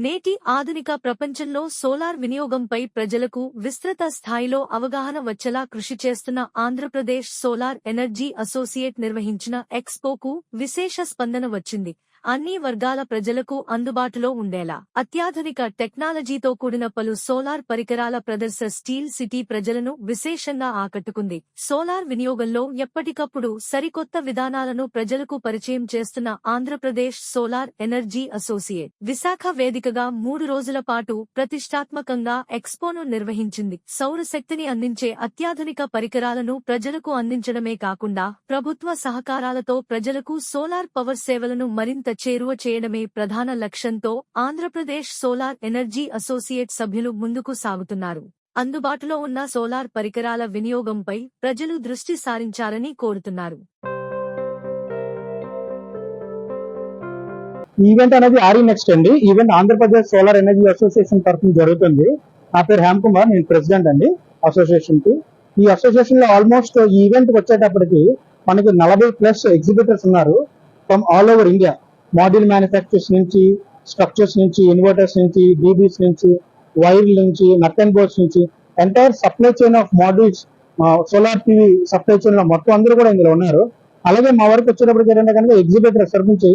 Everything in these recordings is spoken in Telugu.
నేటి ఆధునిక ప్రపంచంలో సోలార్ వినియోగంపై ప్రజలకు విస్తృత స్థాయిలో అవగాహన వచ్చేలా కృషి చేస్తున్న ఆంధ్రప్రదేశ్ సోలార్ ఎనర్జీ అసోసియేట్ నిర్వహించిన ఎక్స్పోకు విశేష స్పందన వచ్చింది. అన్ని వర్గాల ప్రజలకు అందుబాటులో ఉండేలా అత్యాధునిక టెక్నాలజీతో కూడిన పలు సోలార్ పరికరాల ప్రదర్శన స్టీల్ సిటీ ప్రజలను విశేషంగా ఆకట్టుకుంది. సోలార్ వినియోగంలో ఎప్పటికప్పుడు సరికొత్త విధానాలను ప్రజలకు పరిచయం చేస్తున్న Andhra Pradesh solar energy associate Visakha వేదికగా 3 రోజుల పాటు ప్రతిష్టాత్మకంగా ఎక్స్పోను నిర్వహించింది. సౌరశక్తిని అందించే అత్యాధునిక పరికరాలను ప్రజలకు అందించడమే కాకుండా ప్రభుత్వ సహకారాలతో ప్రజలకు సోలార్ పవర్ సేవలను మరింత చేరువ చేయడమే ప్రధాన లక్ష్యంతో ఆంధ్రప్రదేశ్ సోలార్ ఎనర్జీ అసోసియేట్ సభ్యులు ముందుకు సాగుతున్నారు. అందుబాటులో ఉన్న సోలార్ పరికరాల వినియోగంపై ప్రజలు దృష్టి సారించాలని కోరుతున్నారు. ఈవెంట్ అనేది ఆర్ఈ నెక్స్ట్ అండి. Event Andhra Pradesh solar energy association తరఫున జరుగుతుంది. నా పేరు హేమ్ కుమార్, నేను ప్రెసిడెంట్ అండి అసోసియేషన్ కి. ఈ అసోసియేషన్ లో ఆల్మోస్ట్ ఈ ఈవెంట్ వచ్చేటప్పటికి మనకి 40+ ఎగ్జిబిటర్స్ ఉన్నారు from all over India. Module manufacturers నుంచి, స్ట్రక్చర్స్ నుంచి, ఇన్వర్టర్స్ నుంచి, డీబీస్ నుంచి, వైర్ నుంచి, నట్ అండ్ బోల్ట్స్ నుంచి, entire supply chain of modules, solar TV supply chain లో మొత్తం అందరూ కూడా ఇందులో ఉన్నారు. అలాగే మా వరకు వచ్చేటప్పటికి ఏంటంటే కనుక ఎగ్జిబిటర్ నుంచి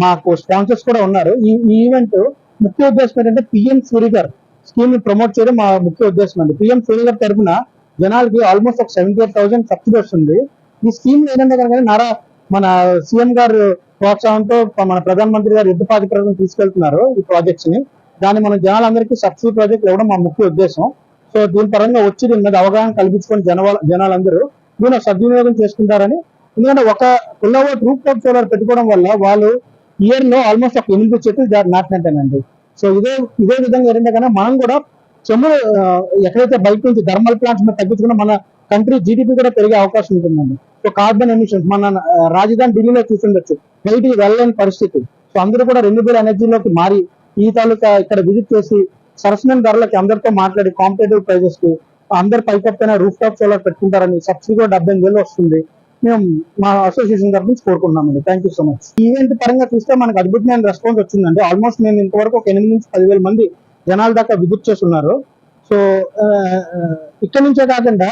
మాకు స్పాన్సర్స్ కూడా ఉన్నారు. ఈ ఈవెంట్ ముఖ్య ఉద్దేశం ఏంటంటే పిఎం సూర్యగర్ స్కీమ్ ని ప్రమోట్ చేయడం మా ముఖ్య ఉద్దేశం అండి. పిఎం సూర్యగర్ తరఫున జనాలకి ఆల్మోస్ట్ ఒక 78,000 సబ్సిడీ వస్తుంది. ఈ స్కీమ్ ఏంటంటే కనుక మన సీఎం గారు ప్రోత్సాహంతో మన ప్రధానమంత్రి గారు యుద్ధ ప్రాతిపదికన తీసుకెళ్తున్నారు ఈ ప్రాజెక్ట్స్ ని. దాన్ని మన జనాలందరికీ సబ్సిడీ ప్రాజెక్ట్ ఇవ్వడం మా ముఖ్య ఉద్దేశం. సో దీని పరంగా వచ్చి దీని మీద అవగాహన కల్పించుకొని జనాలందరూ దీన్ని సద్వినియోగం చేసుకుంటారని. ఎందుకంటే ఒక కిలోవాట్ రూఫ్ టాప్ సోలార్ పెట్టుకోవడం వల్ల వాళ్ళు ఇయర్ లో ఆల్మోస్ట్ ఒక 8 చెట్లు నాటినట్టేనండి. సో ఇదే విధంగా ఏంటంటే కన్నా మనం కూడా చెమ్ము ఎక్కడైతే బయట నుంచి థర్మల్ ప్లాంట్స్ మీద తగ్గించుకున్నా మన కంట్రీ జీడిపి కూడా పెరిగే అవకాశం ఉంటుందండి. సో కార్బన్ ఎమిషన్స్ మన రాజధాని ఢిల్లీలో చూసుండొచ్చు, బయటికి వెళ్ళలేని పరిస్థితి. సో అందరూ కూడా రెన్యూబుల్ ఎనర్జీలోకి మారి ఈ తాలూకా ఇక్కడ విజిట్ చేసి సరసమైన ధరలకి అందరితో మాట్లాడి కాంపిటేటివ్ ప్రైజెస్ కి అందరు పైకప్పున రూఫ్ టాప్ సోలార్ పెట్టుకుంటారని. సబ్సిడీ కూడా 75,000 వస్తుంది. మేము మా అసోసియేషన్ తరఫు నుంచి కోరుకుంటున్నామండి. Thank you so much. Event పరంగా చూస్తే మనకు అద్భుతమైన రెస్పాన్స్ వచ్చిందండి. ఆల్మోస్ట్ మేము ఇంతవరకు ఒక 8 నుంచి 10,000 మంది జనాల దాకా విజిట్ చేస్తున్నారు. సో ఇక్కడ నుంచే కాకుండా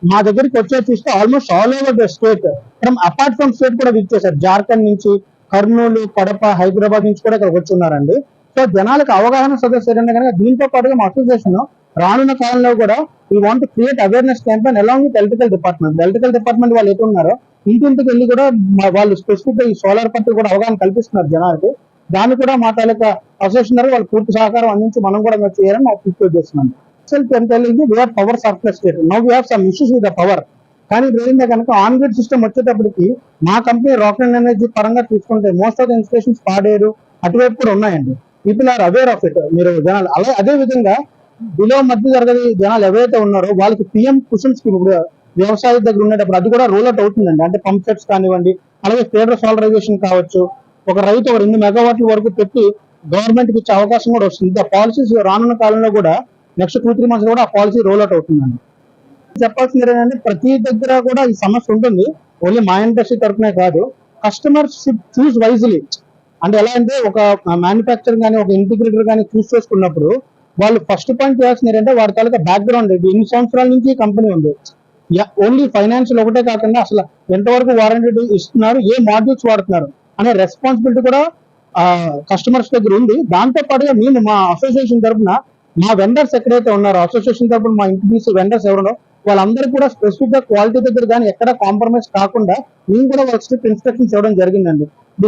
మా దగ్గరికి వచ్చే చూస్తే almost all over the state, apart from state కూడా విజిట్ చేశారు. జార్ఖండ్ నుంచి, కర్నూలు, కడప, హైదరాబాద్ నుంచి కూడా ఇక్కడ వచ్చి ఉన్నారండి. సో జనాలకు అవగాహన సదస్సు ఏంటంటే కనుక దీంతో పాటుగా మా అసోసియేషన్ రానున్న కాలంలో కూడా we want create awareness campaign along with electrical department వాళ్ళు ఎటు ఉన్నారో ఇంటింటికి వెళ్ళి కూడా వాళ్ళు స్పెసిఫిక్ గా ఈ సోలార్ పట్ల కూడా అవగాహన కల్పిస్తున్నారు జనాలకి. దాన్ని కూడా మా తాలూకా అసోసియేషన్ వాళ్ళు పూర్తి సహకారం అందించి మనం కూడా చేయాలని మా పూర్తి చేస్తున్నాం. Power surplus state, now we have some issues with the power. కానీ ఏంటంటే కనుక ఆన్ గ్రిడ్ సిస్టమ్ వచ్చేటప్పటికి మా కంపెనీ రాకెట్ ఎనర్జీ పరంగా తీసుకుంటే most of the installations Paderu అటువైపు కూడా ఉన్నాయండి. People are aware of it. మీరు జనాలు అదే విధంగా బిలో మధ్య తరగతి జనాలు ఎవరైతే ఉన్నారో వాళ్ళకి పిఎం కుషన్ స్కీమ్ ఇప్పుడు వ్యవసాయ దగ్గర ఉండేటప్పుడు అది కూడా రోల్ అవుట్ అవుతుందండి. అంటే పంప్ సెట్స్ కానివ్వండి, అలాగే ఫెడరల్ సోలరైజేషన్ కావచ్చు. ఒక రైతు ఒక 2 మెగావాట్ల వరకు పెట్టి గవర్నమెంట్ కి ఇచ్చే అవకాశం కూడా వస్తుంది. ఆ పాలసీస్ రానున్న కాలంలో కూడా నెక్స్ట్ 2-3 మంత్స్ కూడా ఆ పాలసీ రోల్ అవుట్ అవుతుందండి. చెప్పాల్సింది ఏంటంటే ప్రతి దగ్గర కూడా ఈ సమస్య ఉంటుంది. ఓన్లీ మా ఇండస్ట్రీ తరఫునే కాదు, కస్టమర్స్ షుడ్ చూస్ వైజ్లీ. అంటే ఎలా అంటే ఒక మ్యానుఫ్యాక్చర్ కానీ ఒక ఇంటిగ్రేటర్ కానీ చూస్ చేసుకున్నప్పుడు వాళ్ళు ఫస్ట్ పాయింట్ చేయాల్సింది ఏంటంటే వారి తాలూకా బ్యాక్గ్రౌండ్, ఎన్ని సంవత్సరాల నుంచి కంపెనీ ఉంది, ఓన్లీ ఫైనాన్షియల్ ఒకటే కాకుండా అసలు ఎంతవరకు వారంటీ ఇస్తున్నారు, ఏ మాడ్యూల్స్ వాడుతున్నారు అనే రెస్పాన్సిబిలిటీ కూడా కస్టమర్స్ దగ్గర ఉంది. దాంతో పాటుగా మేము మా అసోసియేషన్ తరఫున మా వెండర్స్ ఎక్కడైతే ఉన్నారో అసోసియేషన్ తరఫున మా ఇంట్రడ్యూస్ వెండర్స్ ఎవరో వాళ్ళందరూ కూడా స్పెసిఫిక్ గా క్వాలిటీ దగ్గర కానీ ఎక్కడ కాంప్రమైజ్ కాకుండా మేము కూడా వాళ్ళకి స్ట్రిక్ట్ ఇన్స్ట్రక్షన్స్ ఇవ్వడం జరిగిందండి.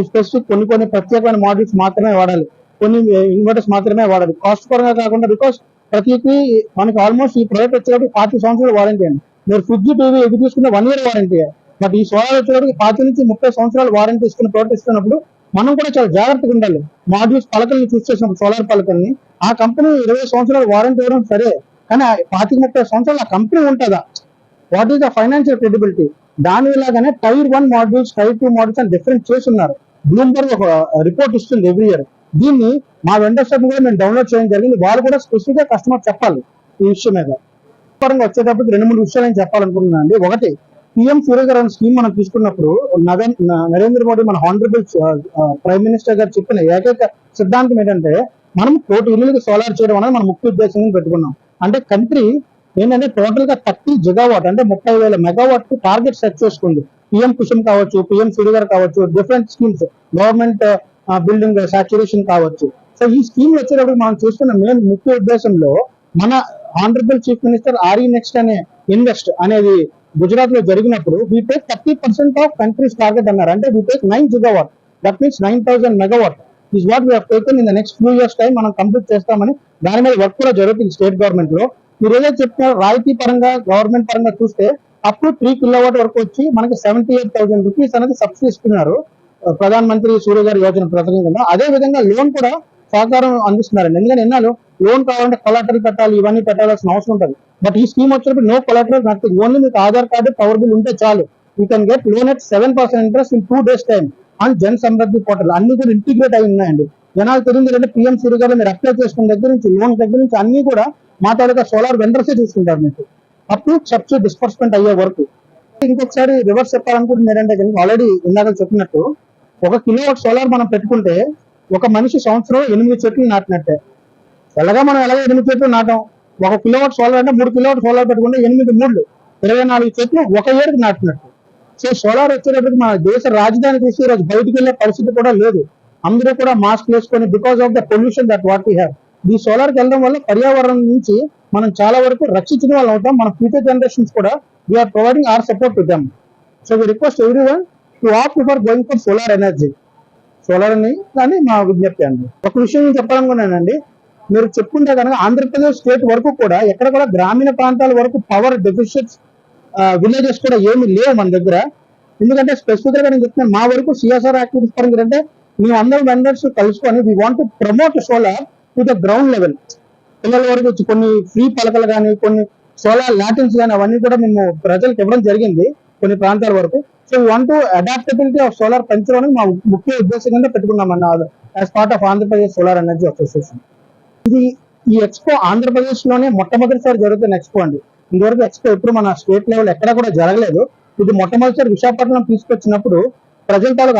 స్పెసిఫిక్ కొన్ని ప్రత్యేకమైన మాడ్యూల్స్ మాత్రమే వాడాలి, కొన్ని ఇన్వర్టర్స్ మాత్రమే వాడాలి, కాస్ట్ పరంగా కాకుండా. బికాస్ ప్రతికి మనకి ఆల్మోస్ట్ ఈ ప్రోడక్ట్ వచ్చేటప్పుడు 40 సంవత్సరాలు వారంటీ అండి. మీరు ఫ్రిడ్జ్, టీవీ ఎది తీసుకున్న 1 year వారంటీ. బట్ ఈ సోలార్ వచ్చేటప్పుడు 40 నుంచి 30 సంవత్సరాలు వారంటీ ఇస్తున్న ప్రోడక్ట్ ఇస్తున్నప్పుడు మనం కూడా చాలా జాగ్రత్తగా ఉండాలి. మాడ్యూల్స్ పలకల్ని చూస్ చేసినప్పుడు సోలార్ పలకల్ని ఆ కంపెనీ 20 సంవత్సరాలు వారంటీ ఇవ్వడం సరే, కానీ 40-30 సంవత్సరాలు ఆ కంపెనీ ఉంటుందా? What is the financial credibility? దాని ఇలాగానే టైర్ 1 మాడ్యూల్స్, టైర్ 2 మాడ్యూల్స్ అని డిఫరెంట్ చేస్తున్నారు. బ్లూంబర్గ్ ఒక రిపోర్ట్ ఇస్తుంది ఎవ్రీ ఇయర్. దీన్ని మా వెండర్స్ కూడా మేము డౌన్లోడ్ చేయడం జరిగింది. వాళ్ళు కూడా స్పెసిఫిక్ గా కస్టమర్ చెప్పాలి ఈ విషయం మీద. పరంగా వచ్చేటప్పుడు 2-3 విషయాలు నేను చెప్పాలనుకుంటున్నాను అండి. ఒకటి, పిఎం సూర్యగర్ అనే స్కీమ్ మనం తీసుకున్నప్పుడు నరేంద్ర మోడీ మన హానరబుల్ ప్రైమ్ మినిస్టర్ గారు చెప్పిన ఏకైక సిద్ధాంతం ఏంటంటే మనం 1,00,00,000 ఇల్లులకి సోలార్ చేయడం అనేది మన ముఖ్య ఉద్దేశంగా పెట్టుకున్నాం. అంటే కంట్రీ ఏంటంటే టోటల్ గా 30 జిగావాట్ అంటే 30,000 మెగావాట్ కి టార్గెట్ సెట్ చేసుకుంది. పిఎం కుసుమ్ కావచ్చు, పిఎం సూర్యగర్ కావచ్చు, different schemes, government building saturation కావచ్చు. సో ఈ స్కీమ్ వచ్చేటప్పుడు మనం చూస్తున్న మెయిన్ ముఖ్య ఉద్దేశంలో మన honourable chief minister RE next అనే ఇన్వెస్ట్ అనేది గుజరాత్ లో జరిగినప్పుడు we take 30% of countries target అన్నారు. అంటే we take 9 gigawatt, that means 9,000 megawatt is what we have taken in the next few years time మనం కంప్లీట్ చేస్తామని దాని మీద వర్క్ కూడా జరుగుతుంది స్టేట్ గవర్నమెంట్ లో. మీరు ఏదైతే చెప్తున్నారు రాయితీ పరంగా గవర్నమెంట్ పరంగా చూస్తే అప్ టు 3 కిలోవాట్ వరకు వచ్చి మనకి 78,000 రూపీస్ అనేది సబ్సిడీ ఇస్తున్నారు ప్రధాన మంత్రి సూర్య గారి యోజన పథకం కింద. అదే విధంగా లోన్ కూడా సహకారం అందిస్తున్నారండి. ఎందుకంటే ఎన్నాళ్ళు లోన్ కావాలంటే కొలాటరల్ పెట్టాలి, ఇవన్నీ పెట్టాల్సిన అవసరం ఉంటుంది. బట్ ఈ స్కీమ్ వచ్చినప్పుడు నో కొలాటరల్ నథింగ్, ఓన్లీ మీకు ఆధార్ కార్డు పవర్ బిల్ ఉంటే చాలు. You can get loan at 7% interest in 2 days time on Jan Samriddhi portal. అన్ని కూడా ఇంటిగ్రేట్ అయి ఉన్నాయండి. జనాలు తెలియదు అంటే పిఎం సూర్య గారు మీరు అప్లై చేసుకున్న దగ్గర నుంచి లోన్ దగ్గర నుంచి అన్ని కూడా మా తాలూకా సోలార్ వెండర్సే చూసుకుంటారు మీకు అప్ టు సబ్సిడీ డిస్పర్స్మెంట్ అయ్యే వరకు. ఇంకొకసారి రివర్స్ చెప్పాలనుకుంటున్నారు ఏంటంటే ఆల్రెడీ ఇందాక చెప్పినట్టు 1 కిలోవాట్ సోలార్ మనం పెట్టుకుంటే ఒక మనిషి సంవత్సరం 8 చెట్లు నాటినట్టే. ఎలాగా మనం 8 చెట్లు నాటాం, 1 కిలోవాట్ సోలార్ అంటే 3 కిలోవాట్ సోలార్ పెట్టుకుంటే 8 మూడు 24 చెట్లు ఒక ఏడుకి నాటినట్టు. సో సోలార్ వచ్చేటప్పటికి మన దేశ రాజధాని తీసి ఈరోజు బయటికి వెళ్ళే పరిస్థితి కూడా లేదు. అందరూ కూడా మాస్క్ వేసుకొని because of the pollution that what we have. ఈ సోలార్కి వెళ్ళడం వల్ల పర్యావరణం నుంచి మనం చాలా వరకు రక్షించిన వాళ్ళు అవుతాం. మన ఫ్యూచర్ జనరేషన్స్ కూడా we are providing our support to them. So we request every one to opt for going for solar energy. Solar అని కానీ మా విజ్ఞప్తి అండి. ఒక విషయం నేను చెప్పాలనుకున్నానండి, మీరు చెప్పుకుంటే కనుక ఆంధ్రప్రదేశ్ స్టేట్ వరకు కూడా ఎక్కడ కూడా గ్రామీణ ప్రాంతాల వరకు పవర్ డెఫిషియట్స్ విలేజెస్ కూడా ఏమి లేవు మన దగ్గర. ఎందుకంటే స్పెసిఫిక్ గా నేను చెప్తున్నాను మా వరకు సిఎస్ఆర్ యాక్టివిటీస్ పరంగా ఏంటంటే మేము అందరం వెండర్స్ కలుసుకొని we want to promote solar to the ground level. పిల్లల వరకు వచ్చి కొన్ని ఫ్రీ పలకలు కానీ కొన్ని సోలార్ లాటిన్స్ కానీ అవన్నీ కూడా మేము ప్రజలకు ఇవ్వడం జరిగింది కొన్ని ప్రాంతాల వరకు. So we want to adaptability of solar పెంచడం మా ముఖ్య ఉద్దేశంగా పెట్టుకున్నామన్న as part of Andhra Pradesh solar energy association. ఇది ఈ ఎక్స్పో ఆంధ్రప్రదేశ్ లోనే మొట్టమొదటిసారి జరుగుతున్న ఎక్స్పో అండి. ఇంతవరకు ఎక్స్పో ఎప్పుడు మన స్టేట్ లెవెల్ ఎక్కడ కూడా జరగలేదు. ఇది మొట్టమొదటిసారి విశాఖపట్నం తీసుకొచ్చినప్పుడు ప్రజల తాలూకు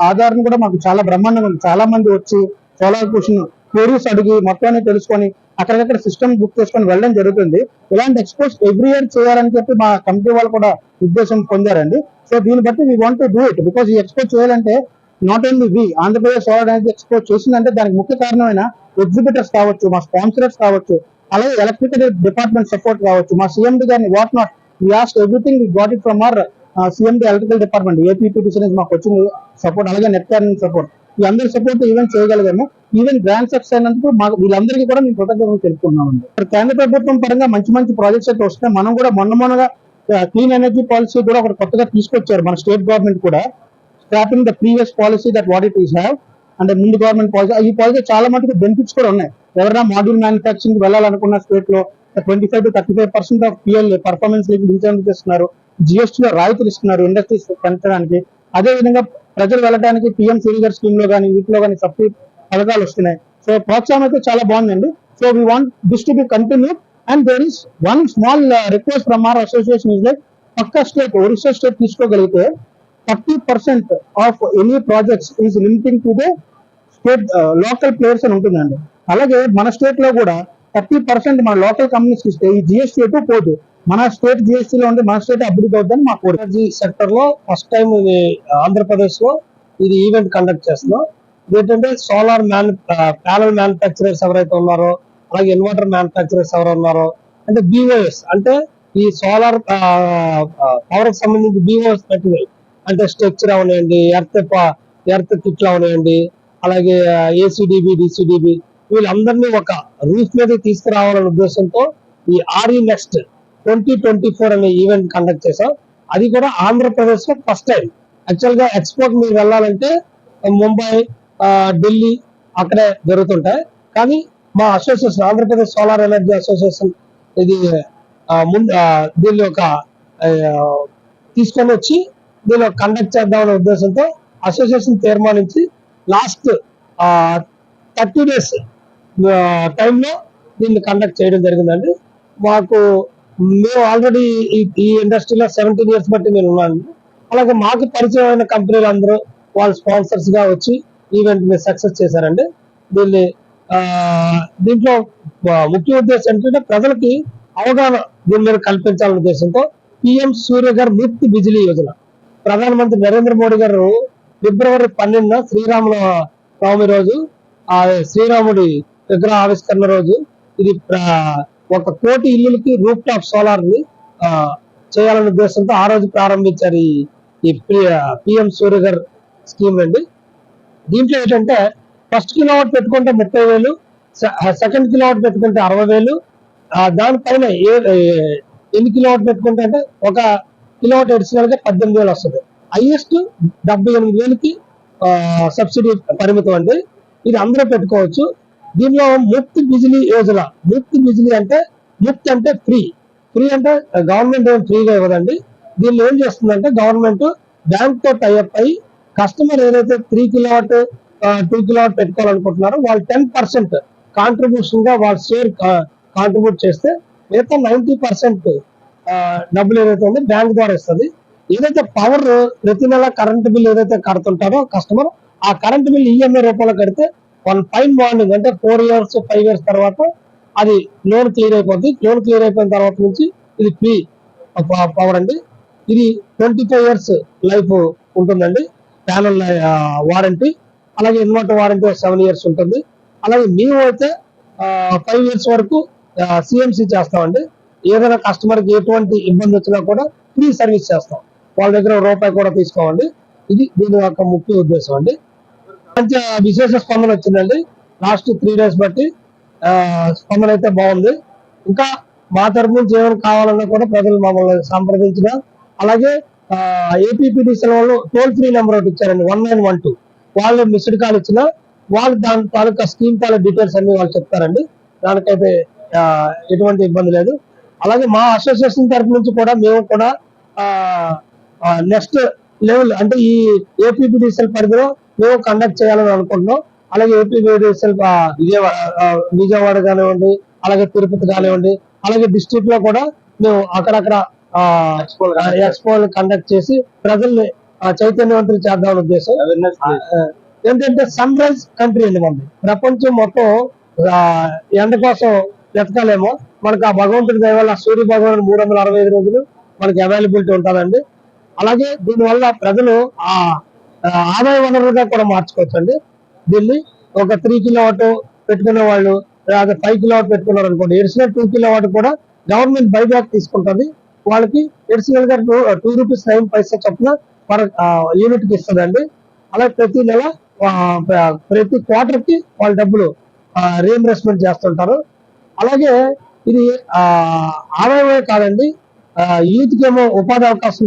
ఆధారం కూడా మాకు చాలా బ్రహ్మాండంగా ఉంది. చాలా మంది వచ్చి సోలార్ క్వశ్చన్ క్వరీస్ అడిగి మొత్తాన్ని తెలుసుకొని అక్కడికక్కడ సిస్టమ్ బుక్ చేసుకొని వెళ్ళడం జరుగుతుంది. ఇలాంటి ఎక్స్పోస్ ఎవ్రీ ఇయర్ చేయాలని చెప్పి మా కమిటీ వాళ్ళు కూడా ఉద్దేశం పొందారండి. సో దీన్ని బట్టి we want to do it because ఈ ఎక్స్పో చేయాలంటే not only we Andhra Pradesh solar energy expo చేసిందంటే దానికి ముఖ్య కారణమైన ఎగ్జిబిటర్స్ కావచ్చు, మా స్పాన్సరర్స్ కావచ్చు, అలాగే ఎలక్ట్రికల్ డిపార్ట్మెంట్ సపోర్ట్ కావచ్చు, మా సిఎండి గారిని what not we asked everything we got it from our CMD electrical department APPTC నుంచి మాకు వచ్చింది సపోర్ట్, అలాగే నెట్ క్యారింగ్ సపోర్ట్. ఈ అందరి సపోర్ట్ ఈవెంట్ చేయగలిగాము. ఈవెన్ గ్రాండ్ సక్సెస్ అయినందుకు మాకు వీళ్ళందరికీ కూడా మేము కృతజ్ఞతలు తెలుపుకున్నామండి. కేంద్ర ప్రభుత్వం పరంగా మంచి మంచి ప్రాజెక్ట్స్ అయితే వస్తున్నాయి. మనం కూడా మొన్నగా క్లీన్ ఎనర్జీ పాలసీ కూడా ఒకటి కొత్తగా తీసుకొచ్చారు మన స్టేట్ గవర్నమెంట్ కూడా, scrapping the previous policy that what it is have. అంటే ముందు గవర్నమెంట్ పాలసీ, ఈ పాలసీ చాలా మటుకు బెనిఫిట్స్ కూడా ఉన్నాయి. ఎవరైనా మాడ్యూల్ మ్యానుఫాక్చరింగ్ వెళ్ళాలనుకున్న స్టేట్ లో 25 to 35% of PL performance incentive ఇస్తున్నారు, జిఎస్టీలో రాయితీలు ఇస్తున్నారు ఇండస్ట్రీస్ పెంచడానికి. అదే విధంగా ప్రజలు వెళ్ళడానికి పిఎం సూర్యగర్ స్కీమ్ లో కానీ వీటిలో కానీ సబ్సిడీ పథకాలు వస్తున్నాయి. సో ప్రోత్సాహం అయితే చాలా బాగుందండి. So we want this to be continue and there is one small request from our association is like పక్క స్టేట్ ఒరిస్సా స్టేట్ తీసుకోగలిగితే 30% of any projects is limiting to the state local players అని ఉంటుందండి. అలాగే మన స్టేట్ లో కూడా 30% మన లోకల్ కంపెనీస్ ఇస్తే ఈ జిఎస్టీ ఎటు పోదు, మన స్టేట్ జిఎస్టీలో ఉంటే మన స్టేట్ అభివృద్ధి అవుతుందని మా కోరిక. ఎనర్జీ సెక్టర్ లో ఫస్ట్ టైం ఇది ఆంధ్రప్రదేశ్ లో ఇది ఈవెంట్ కండక్ట్ చేస్తున్నాం. ఏంటంటే సోలార్ ప్యానల్ మ్యానుఫ్యాక్చరర్స్ ఎవరైతే ఉన్నారో, అలాగే ఇన్వర్టర్ మ్యానుఫ్యాక్చరర్స్ ఎవరు ఉన్నారో, అంటే బీఓఎస్ అంటే ఈ సోలార్ పవర్ కి సంబంధించి బీఓఎస్ పెట్టినవి అంటే స్ట్రక్చర్ అవనివ్వండి, ఎర్త్ కిట్లు అవనివ్వండి, అలాగే ఏసీడీబీ, డిసిడిబి వీళ్ళందరినీ ఒక రూఫ్ మీద తీసుకురావాలనే ఉద్దేశంతో ఈ ఆర్ఈ నెక్స్ట్ 2024 అనే ఈవెంట్ కండక్ట్ చేశాం. అది కూడా ఆంధ్రప్రదేశ్ లో ఫస్ట్ టైం. యాక్చువల్ గా ఎక్స్పోర్ట్ మీరు వెళ్ళాలంటే ముంబై, ఢిల్లీ అక్కడే జరుగుతుంటాయి. కానీ మా association Andhra Pradesh solar energy association ఇది దీన్ని ఒక తీసుకొని వచ్చి దీన్ని కండక్ట్ చేద్దామనే ఉద్దేశంతో అసోసియేషన్ తీర్మానించి లాస్ట్ 30 days టైంలో దీన్ని కండక్ట్ చేయడం జరిగిందండి. మేము ఆల్రెడీ ఈ ఇండస్ట్రీలో 17 years బట్టి నేను ఉన్నాను. అలాగే మాకు పరిచయమైన కంపెనీలు అందరూ వాళ్ళ స్పాన్సర్స్ గా వచ్చి ఈవెంట్ ని సక్సెస్ చేశారండి. దీన్ని దీంట్లో ముఖ్య ఉద్దేశం ఏంటంటే ప్రజలకి అవగాహన దీని మీద కల్పించాలనే ఉద్దేశంతో పిఎం సూర్యఘర్ ముఫ్త్ బిజిలీ యోజన ప్రధానమంత్రి నరేంద్ర మోడీ గారు ఫిబ్రవరి 12న శ్రీరాముల నవమి రోజు ఆ శ్రీరాముడి విగ్రహ ఆవిష్కరణ రోజు ఇది 1 కోటి ఇల్లులకి రూఫ్ టాప్ సోలార్ ని చేయాలనే ఉద్దేశంతో ఆ రోజు ప్రారంభించారు ఈ పిఎం సూర్యఘర్ స్కీమ్ అండి. దీంట్లో ఏంటంటే ఫస్ట్ కిలోవాట్ పెట్టుకుంటే 30,000, సెకండ్ కిలోవాట్ పెట్టుకుంటే 60,000, దానిపైన ఎన్ని కిలోవాట్ పెట్టుకుంటే అంటే 1 కిలోవాట్ అడిషనల్ గా 18,000 వస్తుంది. హైయెస్ట్ 78,000కి సబ్సిడీ పరిమితం అండి. ఇది అందరూ పెట్టుకోవచ్చు. దీనిలో ముఫ్త్ బిజిలీ యోజన, ముఫ్త్ బిజిలీ అంటే ముఫ్త్ అంటే ఫ్రీ అంటే గవర్నమెంట్ ఏం ఫ్రీగా ఇవ్వదండి. దీనిలో ఏం చేస్తుందంటే గవర్నమెంట్ బ్యాంక్ తో టైఅప్ అయ్యి కస్టమర్ ఏదైతే 3 కిలోవాట్ 2 కిలోవాట్ పెట్టుకోవాలనుకుంటున్నారో వాళ్ళు 10% కాంట్రిబ్యూషన్ గా వాళ్ళ షేర్ కాంట్రిబ్యూట్ చేస్తే మిగతా 90% డబ్బులు ఏదైతే ఉందో బ్యాంక్ ద్వారా ఇస్తుంది. ఏదైతే పవర్ ప్రతి నెల కరెంట్ బిల్ ఏదైతే కడుతుంటారో కస్టమర్ ఆ కరెంట్ బిల్ ఈఎంఐ రూపంలో కడితే వాళ్ళ ఫైన్ మార్నింగ్ అంటే 4 years 5 years తర్వాత అది లోన్ క్లియర్ అయిపోతుంది. లోన్ క్లియర్ అయిపోయిన తర్వాత నుంచి ఇది ఫ్రీ పవర్ అండి. ఇది 25 years లైఫ్ ఉంటుందండి. ప్యానల్ వారంటీ, అలాగే ఇన్వర్టర్ వారంటీ 7 years ఉంటుంది. అలాగే మేము అయితే 5 years వరకు సిఎంసి చేస్తామండి. ఏదైనా కస్టమర్ కి ఎటువంటి ఇబ్బంది వచ్చినా కూడా ఫ్రీ సర్వీస్ చేస్తాం. వాళ్ళ దగ్గర రూపాయి కూడా తీసుకోమండి. ఇది దీని యొక్క ముఖ్య ఉద్దేశం అండి. మంచి విశేష స్పందన వచ్చిందండి. లాస్ట్ 3 days బట్టి స్పందన అయితే బాగుంది. ఇంకా మా తరపు నుంచి ఏమైనా కావాలన్నా కూడా ప్రజలు మమ్మల్ని సంప్రదించిన, అలాగే ఏపీపీడీసీఎల్ వాళ్ళు టోల్ ఫ్రీ నెంబర్ ఒకటి ఇచ్చారండి 1912. వాళ్ళు మిస్డ్ కాల్ ఇచ్చిన వాళ్ళు దాని తాలూకా స్కీమ్ తాలూకా డీటెయిల్స్ అన్ని వాళ్ళు చెప్తారండి. దానికైతే ఎటువంటి ఇబ్బంది లేదు. అలాగే మా అసోసియేషన్ తరపు నుంచి కూడా మేము కూడా నెక్స్ట్ లెవెల్ అంటే ఈ ఏపీపీడీసీఎల్ పరిధిలో మేము కండక్ట్ చేయాలని అనుకుంటున్నాం. అలాగే ఏపీపీడీసీఎల్ విజయవాడ కానివ్వండి, అలాగే తిరుపతి కానివ్వండి, అలాగే డిస్ట్రిక్ట్ లో కూడా మేము అక్కడక్కడ ఎక్స్పోలు కండక్ట్ చేసి ప్రజల్ని చైతన్యవంతులు చేద్దామని ఉద్దేశం. ఏంటంటే సన్ రైజ్ కంట్రీ అండి మనది. ప్రపంచం మొత్తం ఎండ కోసం వెతకాలేమో, మనకు ఆ భగవంతుడి దయ వల్ల సూర్య భగవాన్ 365 రోజులు మనకి అవైలబిలిటీ ఉంటుందండి. అలాగే దీనివల్ల ప్రజలు ఆదాయ వనరులుగా కూడా మార్చుకోవచ్చండి. దీన్ని ఒక 3 కిలోవాట్ పెట్టుకునే వాళ్ళు, లేదా 5 కిలోవాట్ పెట్టుకున్నారు అనుకోండి, ఎడిషనల్ 2 కిలోవాట్ కూడా గవర్నమెంట్ బైబ్యాక్ తీసుకుంటుంది. వాళ్ళకి ఎడిషనల్ గా 2 రూపీస్ 9 పైసా చొప్పున యూనిట్ కి ఇస్తుందండి. అలాగే ప్రతి నెల ప్రతి క్వార్టర్ కి వాళ్ళ డబ్బులు రీఎంబర్స్మెంట్ చేస్తుంటారు. అలాగే ఇది ఆదాయమే కాదండి, యూత్ కి ఏమో ఉపాధి అవకాశం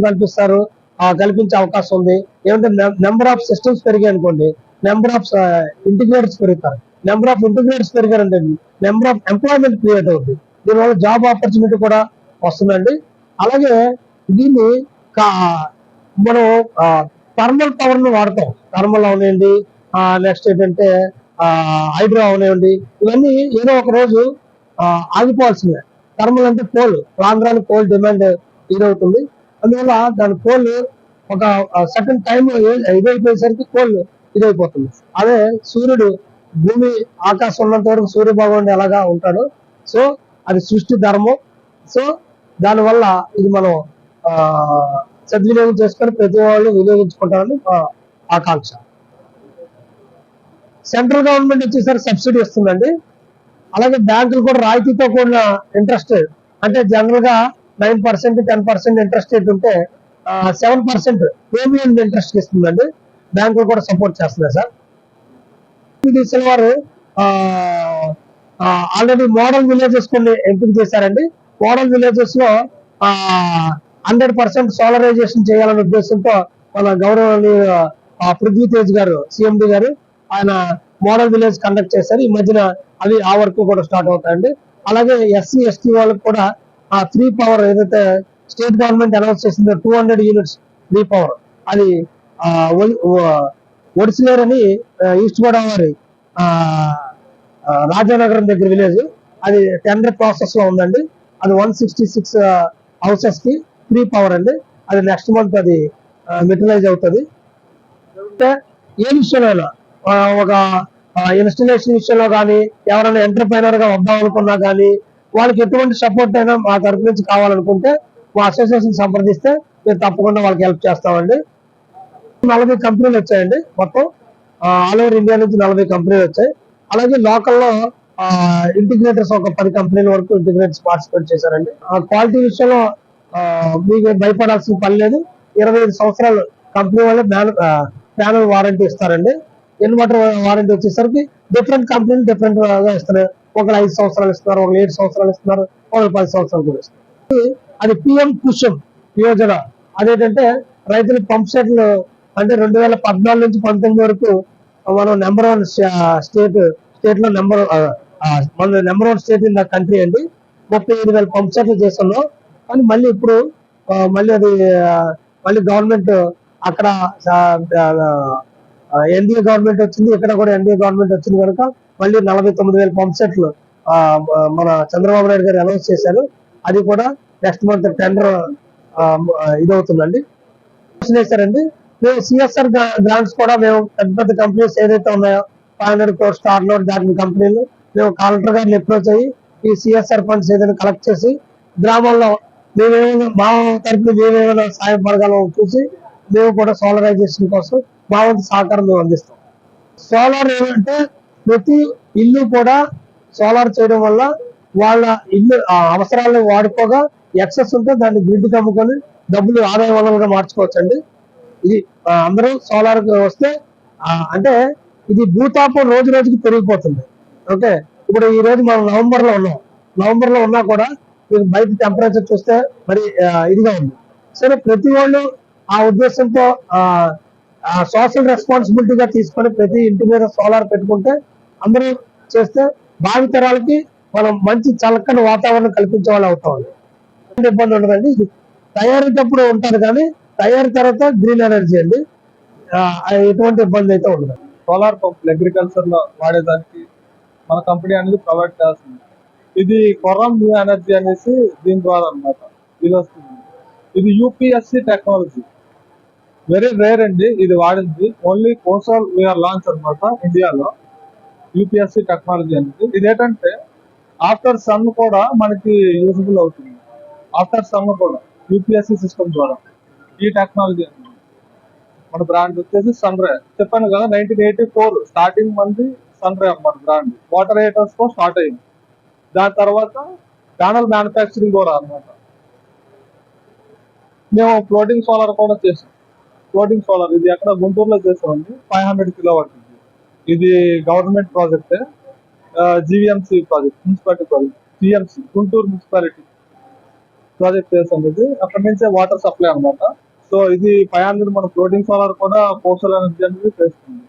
కల్పించే అవకాశం ఉంది. ఏమంటే నెంబర్ ఆఫ్ సిస్టమ్స్ పెరిగాయి అనుకోండి, నెంబర్ ఆఫ్ ఇంటిగ్రేటర్స్ పెరుగుతారు. నెంబర్ ఆఫ్ ఇంటిగ్రేటర్స్ పెరిగారంటే నెంబర్ ఆఫ్ ఎంప్లాయ్మెంట్ క్రియేట్ అవుతుంది. దీనివల్ల జాబ్ ఆపర్చునిటీ కూడా వస్తుందండి. అలాగే దీన్ని మనం థర్మల్ పవర్ ని వాడతాం. థర్మల్ అవనివ్వండి, నెక్స్ట్ ఏంటంటే హైడ్రో అవనివ్వండి, ఇవన్నీ ఏదో ఒక రోజు ఆగిపోవాల్సిందే. థర్మల్ అంటే కోల్, ఆంధ్రాలో కోల్ డిమాండ్ ఇదవుతుంది. అందువల్ల దాని కోల్ ఒక సర్టన్ టైం ఇదైపోయేసరికి కోల్ ఇదైపోతుంది. అదే సూర్యుడు భూమి ఆకాశం ఉన్నంత వరకు సూర్య భగవానుడు ఎలాగా ఉంటాడు. సో అది సృష్టి ధర్మం. సో దానివల్ల ఇది మనం సద్వినియోగం చేసుకొని ప్రతి వాళ్ళు వినియోగించుకుంటారని ఆకాంక్ష. సెంట్రల్ గవర్నమెంట్ వచ్చేసరికి సబ్సిడీ ఇస్తుందండి. అలాగే బ్యాంకులు కూడా రాయితీతో కూడిన ఇంట్రెస్ట్, అంటే జనరల్ గా 9% 10% ఇంట్రెస్ట్ రేట్ ఉంటే 7% ప్రీమియం ఇంట్రెస్ట్ ఇస్తుందండి. బ్యాంకులు కూడా సపోర్ట్ చేస్తున్నాయి సార్. తీసుకున్న వారు ఆల్రెడీ మోడల్ విలేజెస్ కొన్ని ఎంపిక చేశారండి. మోడల్ విలేజెస్ లో 100% సోలరైజేషన్ చేయాలనే ఉద్దేశంతో మన గౌరవనీయ పృథ్వీ తేజ్ గారు, సిఎండి గారు, ఆయన మోడల్ విలేజ్ కండక్ట్ చేశారు. ఈ మధ్యన అవి ఆ వర్క్ కూడా స్టార్ట్ అవుతాయండి. అలాగే ఎస్సీ ఎస్టీ వాళ్ళకి కూడా 3 పవర్ ఏదైతే స్టేట్ గవర్నమెంట్ అనౌన్స్ చేసిందో 200 units 3 పవర్, అది ఒడిసిలేరు అని ఈస్ట్ గోదావరి రాజానగరం దగ్గర విలేజ్, అది టెండర్ ప్రాసెస్ లో ఉందండి. అది 166 houses కి 3 పవర్ అండి. అది నెక్స్ట్ మంత్ అది మెటీరియలైజ్ అవుతుంది. ఏ విషయంలో ఒక ఇన్స్టలేషన్ విషయంలో కానీ ఎవరైనా ఎంటర్ప్రైనర్ గా వద్దాం అనుకున్నా కానీ వాళ్ళకి ఎటువంటి సపోర్ట్ అయినా మా తరపు నుంచి కావాలనుకుంటే మా అసోసియేషన్ సంప్రదిస్తే మేము తప్పకుండా వాళ్ళకి హెల్ప్ చేస్తామండి. 40 కంపెనీలు వచ్చాయండి మొత్తం, ఆల్ ఓవర్ ఇండియా నుంచి 40 కంపెనీలు వచ్చాయి. అలాగే లోకల్లో ఇంటిగ్రేటర్స్ ఒక 10 కంపెనీల వరకు ఇంటిగ్రేటర్స్ పార్టిసిపేట్ చేశారండి. క్వాలిటీ విషయంలో మీకు భయపడాల్సిన పని లేదు. 25 సంవత్సరాలు కంపెనీ వాళ్ళే ప్యానల్ వారంటీ ఇస్తారండి. ఇన్వర్టర్ వారంటీ వచ్చేసరికి డిఫరెంట్ కంపెనీలు డిఫరెంట్ గా ఇస్తున్నారు. ఒకరు 5 సంవత్సరాలు ఇస్తున్నారు, ఒకరు 7 సంవత్సరాలు ఇస్తున్నారు, ఒకరు 10 సంవత్సరాలు కూడా ఇస్తున్నారు. అది పిఎం కుసుమ్ యోజన. అదేంటంటే రైతులు పంప్ సెట్లు అంటే 2014 నుంచి 19 వరకు మనం నెంబర్ 1 స్టేట్ లో మన number 1 state in the country అండి. 35,000 పంప్ సెట్లు చేస్తున్నాం. కానీ మళ్ళీ ఇప్పుడు మళ్ళీ అది మళ్ళీ గవర్నమెంట్ అక్కడ ఎన్డీఏ గవర్నమెంట్ వచ్చింది, ఇక్కడ కూడా ఎన్డీఏ గవర్నమెంట్ వచ్చింది కనుక మళ్ళీ 49,000 పంప్ సెట్లు మన చంద్రబాబు నాయుడు గారు అనౌన్స్ చేశారు. అది కూడా నెక్స్ట్ మంత్ టెండర్ ఇదవుతుందండి. చేశారండి. మేము సిఎస్ఆర్ గ్రాంట్స్ కూడా మేము పెద్ద పెద్ద కంపెనీస్ ఏదైతే ఉన్నాయో 500 crores స్టార్ లోడ్ దాటిన కంపెనీలు మేము కలెక్టర్ గారిని అప్రోచ్ అయ్యి ఈ సిఎస్ఆర్ ఫండ్స్ ఏదైనా కలెక్ట్ చేసి గ్రామాల్లో మేమేమైనా మా తరఫున మేమేమైనా సాయపడగలం చూసి మేము కూడా సోలరైజేషన్ కోసం మా వంతు సహకారం మేము అందిస్తాం. సోలార్ ఏమంటే ప్రతి ఇల్లు కూడా సోలార్ చేయడం వల్ల వాళ్ళ ఇల్లు అవసరాలను వాడుకోగా ఎక్సెస్ ఉంటే దాన్ని గ్రిడ్ కమ్ముకొని డబ్బులు ఆదాయ వనరులుగా మార్చుకోవచ్చండి. ఇది అందరూ సోలార్ వస్తే అంటే ఇది భూతాపం రోజు రోజుకి పెరిగిపోతుంది. ఓకే, ఇప్పుడు ఈ రోజు మనం నవంబర్ లో ఉన్నాం. నవంబర్ లో ఉన్నా కూడా మీరు బయట టెంపరేచర్ చూస్తే మరి ఇదిగా ఉంది. సరే, ప్రతి వాళ్ళు ఆ ఉద్దేశంతో సోషల్ రెస్పాన్సిబిలిటీగా తీసుకొని ప్రతి ఇంటి మీద సోలార్ పెట్టుకుంటే అందరూ చేస్తే భావితరాలకి మనం మంచి చల్లకని వాతావరణం కల్పించే వాళ్ళు అవుతాం. ఇబ్బంది ఉండదండి. ఇది తయారీటప్పుడు ఉంటుంది కానీ తయారీ తర్వాత గ్రీన్ ఎనర్జీ అండి, ఎటువంటి ఇబ్బంది అయితే ఉండదు. సోలార్ పంపులు అగ్రికల్చర్ లో వాడేదానికి మన కంపెనీ అనేది ప్రొవైడ్ చేస్తుంది. ఇది కొర్రం న్యూ ఎనర్జీ అనేసి దీని ద్వారా అన్నమాట ఇది వస్తుంది. ఇది యూపీఎస్సి టెక్నాలజీ, వెరీ రేర్ అండి ఇది వాడింది. ఓన్లీ కోసల్ వీఆర్ లాంచ్ అనమాట ఇండియాలో యూపీఎస్సి టెక్నాలజీ అనేది. ఇది ఏంటంటే ఆఫ్టర్ సన్ కూడా మనకి యూజబుల్ అవుతుంది. ఆఫ్టర్ సన్ కూడా యూపీఎస్సి సిస్టమ్ ద్వారా ఈ టెక్నాలజీ అనేది. మన బ్రాండ్ వచ్చేసి సన్ రే, చెప్పాను కదా 1984 స్టార్టింగ్ మంది సన్ రే మన బ్రాండ్. వాటర్ హీటర్స్ తో స్టార్ట్ అయింది. దాని తర్వాత ప్యానల్ మ్యానుఫ్యాక్చరింగ్ కూడా అన్నమాట. మేము ఫ్లోటింగ్ సోలార్ కూడా చేసాం. ఫ్లోటింగ్ సోలార్ ఇది ఎక్కడ గుంటూరులో చేసామండి. 500 కిలోవాట్. ఇది గవర్నమెంట్ ప్రాజెక్టే, GVMC project, municipality project, GMC Guntur municipality project చేసాం. ఇది అక్కడి నుంచే వాటర్ సప్లై అనమాట. సో ఇది 500 మన ఫ్లోటింగ్ సోలార్ కూడా కోస్టల్ ఎనర్జీ అనేది చేస్తుంది.